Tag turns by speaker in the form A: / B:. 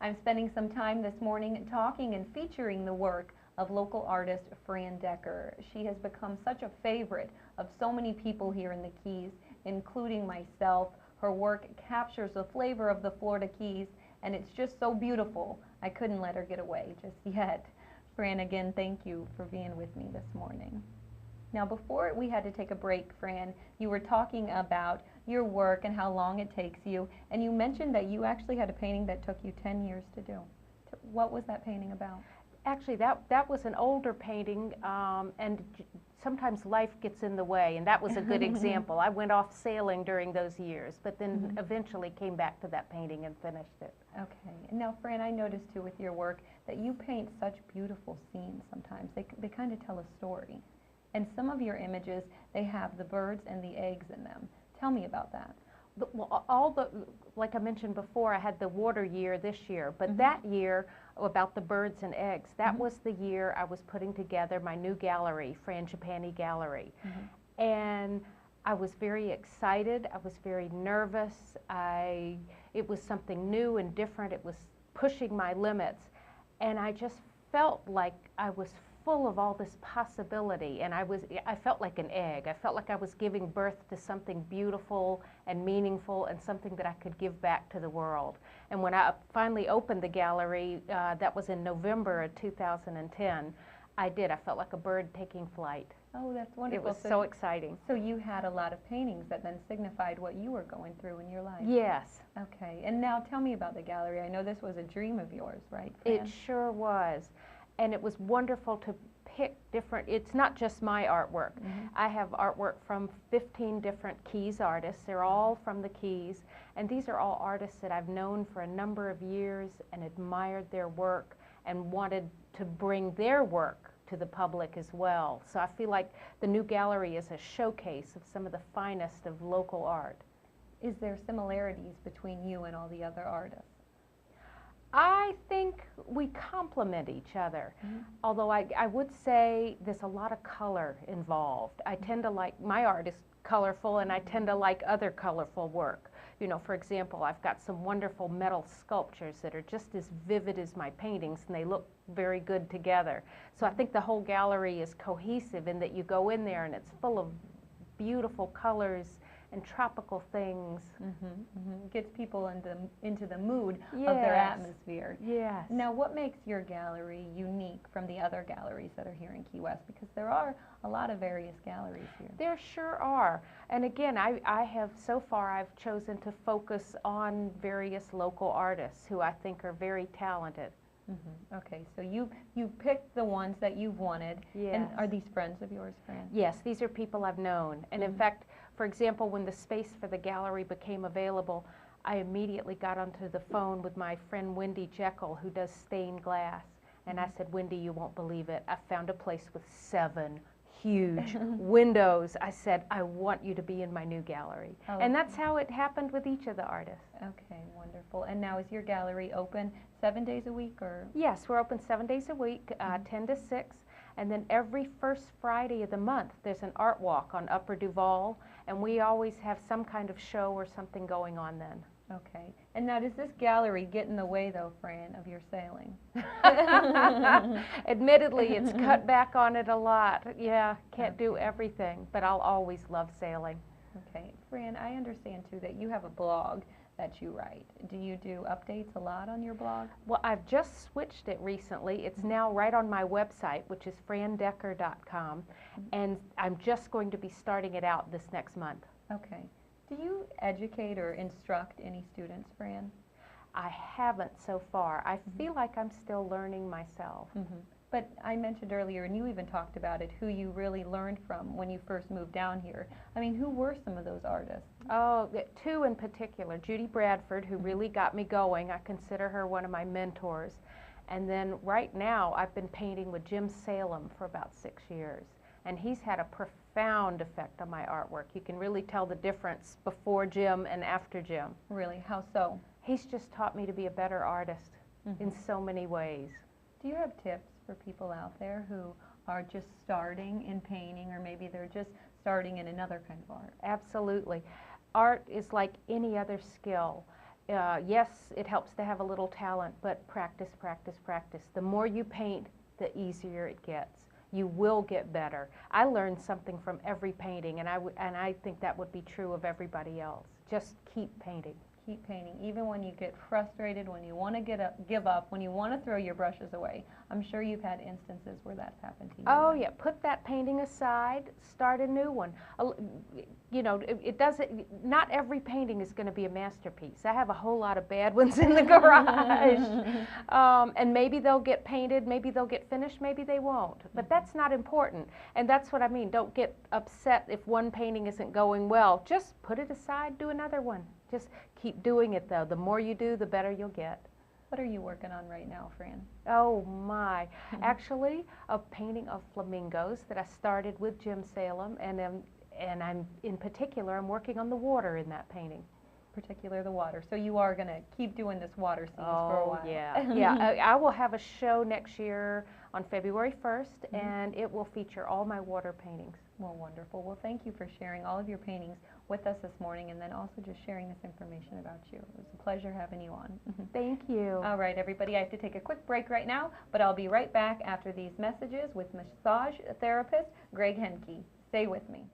A: I'm spending some time this morning talking and featuring the work of local artist Fran Decker. She has become such a favorite of so many people here in the Keys, including myself. Her work captures the flavor of the Florida Keys, and it's just so beautiful. I couldn't let her get away just yet. Fran, again, thank you for being with me this morning. Now, before we had to take a break, Fran, you were talking about your work and how long it takes you, and you mentioned that you actually had a painting that took you 10 years to do. What was that painting about?
B: Actually, that was an older painting, and sometimes life gets in the way, and that was a good example. I went off sailing during those years, but then eventually came back to that painting and finished it.
A: Okay. Now, Fran, I noticed too with your work that you paint such beautiful scenes sometimes. They kind of tell a story. And some of your images, they have the birds and the eggs in them. Tell me about that.
B: Well, like I mentioned before, I had the water year this year, but that year about the birds and eggs, that was the year I was putting together my new gallery, Frangipani Gallery. And I was very excited, I was very nervous, it was something new and different, it was pushing my limits, and I just felt like I was full of all this possibility, and I felt like an egg. I felt like I was giving birth to something beautiful and meaningful and something that I could give back to the world. And when I finally opened the gallery, that was in November of 2010, I felt like a bird taking flight.
A: Oh, that's wonderful.
B: It was so exciting.
A: So you had a lot of paintings that then signified what you were going through in your life.
B: Yes.
A: Okay, and now tell me about the gallery. I know this was a dream of yours, right, Fran?
B: It sure was. And it was wonderful to pick different, it's not just my artwork. I have artwork from 15 different Keys artists. They're all from the Keys. And these are all artists that I've known for a number of years and admired their work and wanted to bring their work to the public as well. So I feel like the new gallery is a showcase of some of the finest of local art.
A: Is there similarities between you and all the other artists?
B: I think we complement each other, although I would say there's a lot of color involved. I tend to like, my art is colorful, and I tend to like other colorful work. You know, for example, I've got some wonderful metal sculptures that are just as vivid as my paintings, and they look very good together. So I think the whole gallery is cohesive in that you go in there and it's full of beautiful colors and tropical things.
A: Gets people into the mood of their atmosphere.
B: Yes.
A: Now, what makes your gallery unique from the other galleries that are here in Key West? Because there are a lot of various galleries here.
B: There sure are. And again, I have, so far, I've chosen to focus on various local artists who I think are very talented.
A: Okay, so you picked the ones that you've wanted.
B: Yes.
A: And are these friends of yours, Fran?
B: Yes, these are people I've known. And in fact, for example, when the space for the gallery became available, I immediately got onto the phone with my friend Wendy Jekyll, who does stained glass. And I said, Wendy, you won't believe it. I found a place with 7 huge windows. I said, I want you to be in my new gallery. And that's how it happened with each of the artists.
A: Okay, wonderful. And now is your gallery open 7 days a week, or?
B: Yes, we're open 7 days a week, 10 to 6. And then every first Friday of the month, there's an art walk on Upper Duval, and we always have some kind of show or something going on then.
A: Okay. And now, does this gallery get in the way, though, Fran, of your sailing?
B: Admittedly, it's cut back on it a lot. Yeah, can't do everything, but I'll always love sailing.
A: Okay. Fran, I understand, too, that you have a blog that you write. Do you do updates a lot on your blog?
B: Well, I've just switched it recently. It's now right on my website, which is frandecker.com, and I'm just going to be starting it out this next month.
A: Okay. Do you educate or instruct any students, Fran?
B: I haven't so far. I feel like I'm still learning myself.
A: But I mentioned earlier, and you even talked about it, who you really learned from when you first moved down here. I mean, who were some of those artists?
B: Oh, 2 in particular. Judy Bradford, who really got me going. I consider her one of my mentors. And then right now, I've been painting with Jim Salem for about 6 years. And he's had a profound effect on my artwork. You can really tell the difference before Jim and after Jim.
A: Really? How so?
B: He's just taught me to be a better artist in so many ways.
A: Do you have tips for people out there who are just starting in painting, or maybe they're just starting in another kind of art?
B: Absolutely. Art is like any other skill. Yes, it helps to have a little talent, but practice, practice, practice. The more you paint, the easier it gets. You will get better. I learned something from every painting, and I think that would be true of everybody else. Just keep painting.
A: Keep painting, even when you get frustrated, when you want to give up, when you want to throw your brushes away. I'm sure you've had instances where that's happened to you.
B: Oh yeah, put that painting aside, start a new one. You know, it doesn't, not every painting is going to be a masterpiece. I have a whole lot of bad ones in the garage. And maybe they'll get painted, maybe they'll get finished, maybe they won't. But that's not important. And that's what I mean. Don't get upset if one painting isn't going well. Just put it aside, do another one. Just keep doing it though. The more you do, the better you'll get.
A: What are you working on right now, Fran?
B: Oh my. Actually, a painting of flamingos that I started with Jim Salem, and I'm in particular, I'm working on the water in that painting.
A: Particular the water. So you are going to keep doing this water scenes for a while.
B: Yeah, yeah. I will have a show next year on February 1st, and it will feature all my water paintings.
A: Well, wonderful. Well, thank you for sharing all of your paintings with us this morning, and then also just sharing this information about you. It was a pleasure having you on.
B: Thank you.
A: All right, everybody, I have to take a quick break right now, but I'll be right back after these messages with massage therapist Greg Henke. Stay with me.